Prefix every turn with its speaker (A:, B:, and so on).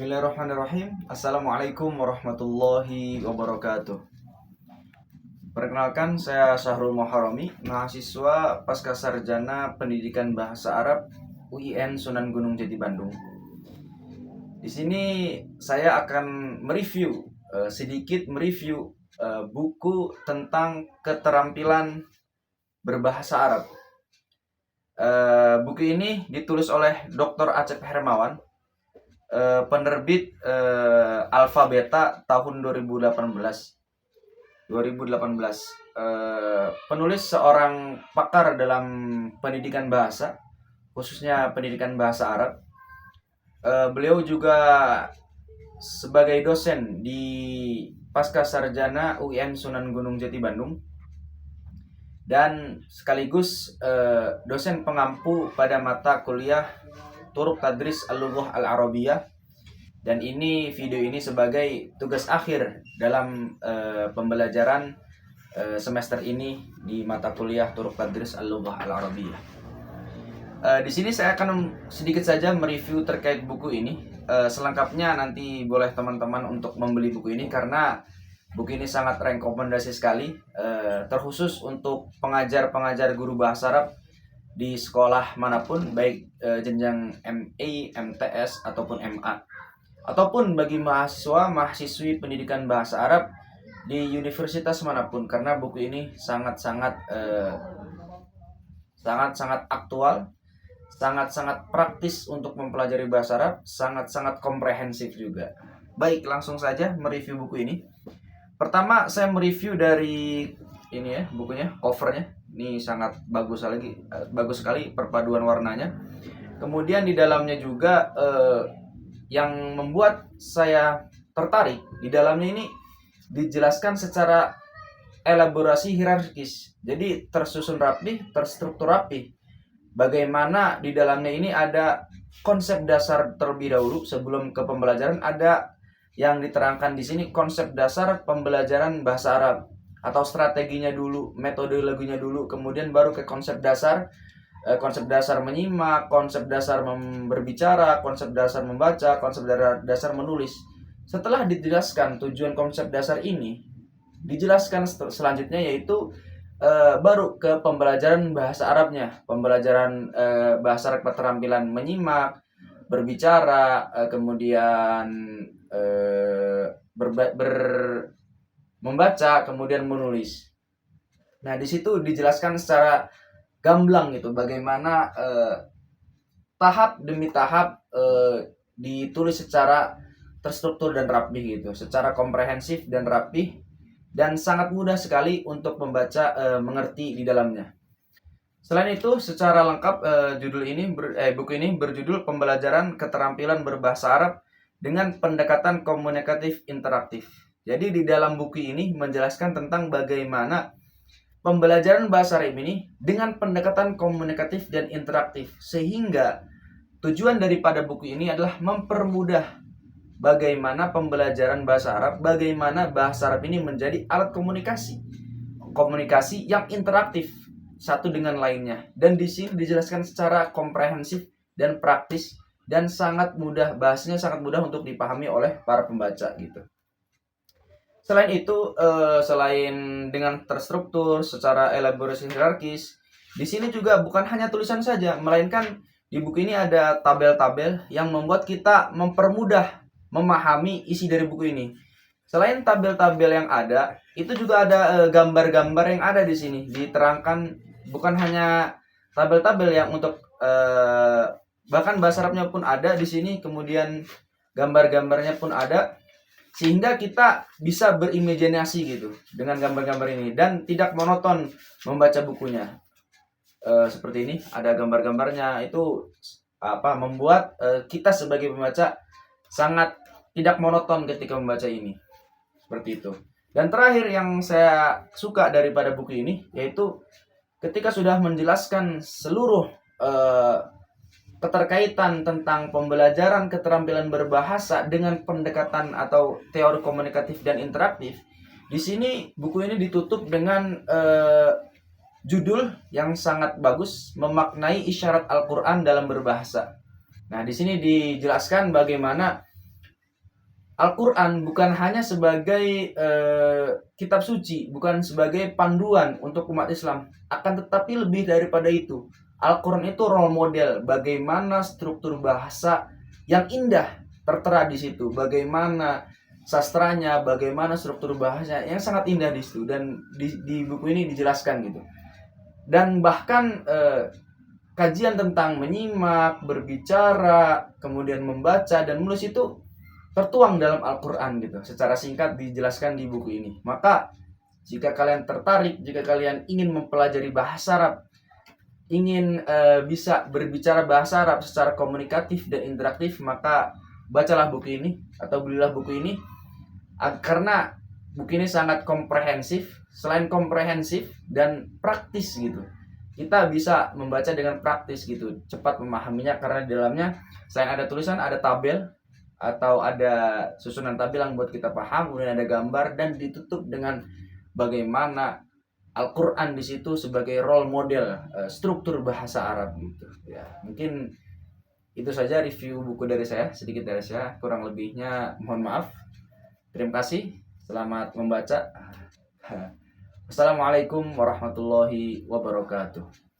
A: Bismillahirrahmanirrahim. Assalamualaikum warahmatullahi wabarakatuh. Perkenalkan, saya Syahrul Muharrami, mahasiswa Pascasarjana Pendidikan Bahasa Arab UIN Sunan Gunung Jati Bandung. Di sini saya akan sedikit mereview buku tentang keterampilan berbahasa Arab. Buku ini ditulis oleh Dr. Acep Hermawan, penerbit Alfa Beta tahun 2018. Penulis seorang pakar dalam pendidikan bahasa, khususnya pendidikan bahasa Arab. Beliau juga sebagai dosen di Pascasarjana UIN Sunan Gunung Jati Bandung, dan sekaligus dosen pengampu pada mata kuliah Turuq Tadris Al-Lughah Al-Arabiyah. Dan video ini sebagai tugas akhir dalam pembelajaran semester ini di mata kuliah Turuq Tadris Al-Lughah Al-Arabiyah. Di sini saya akan sedikit saja mereview terkait buku ini. Selengkapnya nanti boleh teman-teman untuk membeli buku ini, karena buku ini sangat rekomendasi sekali, terkhusus untuk pengajar-pengajar guru bahasa Arab di sekolah manapun, baik jenjang MA, MTS ataupun MA, ataupun bagi mahasiswa-mahasiswi pendidikan bahasa Arab di universitas manapun, karena buku ini sangat-sangat aktual, sangat-sangat praktis untuk mempelajari bahasa Arab, sangat-sangat komprehensif juga. Baik, langsung saja mereview buku ini. Pertama, saya mereview dari ini ya, bukunya, covernya. Ini sangat bagus sekali perpaduan warnanya. Kemudian di dalamnya juga yang membuat saya tertarik, di dalamnya ini dijelaskan secara elaborasi hierarkis. Jadi tersusun rapi, terstruktur rapi. Bagaimana di dalamnya ini ada konsep dasar terlebih dahulu sebelum ke pembelajaran. Ada yang diterangkan di sini konsep dasar pembelajaran bahasa Arab, atau strateginya dulu, metodologinya dulu, kemudian baru ke konsep dasar menyimak, konsep dasar berbicara, konsep dasar membaca, konsep dasar menulis. Setelah dijelaskan tujuan konsep dasar ini, dijelaskan selanjutnya yaitu baru ke pembelajaran bahasa Arabnya, pembelajaran bahasa Arab, keterampilan menyimak, berbicara, kemudian membaca, kemudian menulis. Nah, di situ dijelaskan secara gamblang gitu bagaimana tahap demi tahap ditulis secara terstruktur dan rapih gitu, secara komprehensif dan rapih, dan sangat mudah sekali untuk membaca, mengerti di dalamnya. Selain itu, secara lengkap buku ini berjudul Pembelajaran Keterampilan Berbahasa Arab dengan Pendekatan Komunikatif Interaktif. Jadi di dalam buku ini menjelaskan tentang bagaimana pembelajaran bahasa Arab ini dengan pendekatan komunikatif dan interaktif, sehingga tujuan daripada buku ini adalah mempermudah bagaimana pembelajaran bahasa Arab, bagaimana bahasa Arab ini menjadi alat komunikasi yang interaktif satu dengan lainnya. Dan di sini dijelaskan secara komprehensif dan praktis, dan sangat mudah, bahasanya sangat mudah untuk dipahami oleh para pembaca gitu. Selain itu, selain dengan terstruktur secara elaborasi hierarkis, di sini juga bukan hanya tulisan saja, melainkan di buku ini ada tabel-tabel yang membuat kita mempermudah memahami isi dari buku ini. Selain tabel-tabel yang ada, itu juga ada gambar-gambar yang ada di sini. Diterangkan bukan hanya tabel-tabel yang untuk bahkan bahasa Arabnya pun ada di sini, kemudian gambar-gambarnya pun ada, sehingga kita bisa berimajinasi gitu dengan gambar-gambar ini dan tidak monoton membaca bukunya. Seperti ini ada gambar-gambarnya, itu membuat kita sebagai pembaca sangat tidak monoton ketika membaca ini. Seperti itu. Dan terakhir yang saya suka daripada buku ini, yaitu ketika sudah menjelaskan seluruh keterkaitan tentang pembelajaran keterampilan berbahasa dengan pendekatan atau teori komunikatif dan interaktif. Di sini buku ini ditutup dengan judul yang sangat bagus, Memaknai Isyarat Al-Quran dalam Berbahasa. Nah, di sini dijelaskan bagaimana Al-Quran bukan hanya sebagai kitab suci, bukan sebagai panduan untuk umat Islam, akan tetapi lebih daripada itu. Al-Quran itu role model bagaimana struktur bahasa yang indah tertera di situ, bagaimana sastranya, bagaimana struktur bahasa yang sangat indah di situ, dan di buku ini dijelaskan gitu. Dan bahkan kajian tentang menyimak, berbicara, kemudian membaca dan menulis itu tertuang dalam Al-Quran gitu. Secara singkat dijelaskan di buku ini. Maka jika kalian tertarik, jika kalian ingin mempelajari bahasa Arab, ingin bisa berbicara bahasa Arab secara komunikatif dan interaktif, maka bacalah buku ini atau belilah buku ini, karena buku ini sangat komprehensif. Selain komprehensif dan praktis gitu, kita bisa membaca dengan praktis gitu, cepat memahaminya, karena di dalamnya selain ada tulisan, ada tabel atau ada susunan tabel yang buat kita paham, kemudian ada gambar, dan ditutup dengan bagaimana Al-Quran di situ sebagai role model struktur bahasa Arab gitu ya. Mungkin itu saja review buku dari saya, sedikit dari saya, kurang lebihnya mohon maaf. Terima kasih, selamat membaca. Assalamualaikum warahmatullahi wabarakatuh.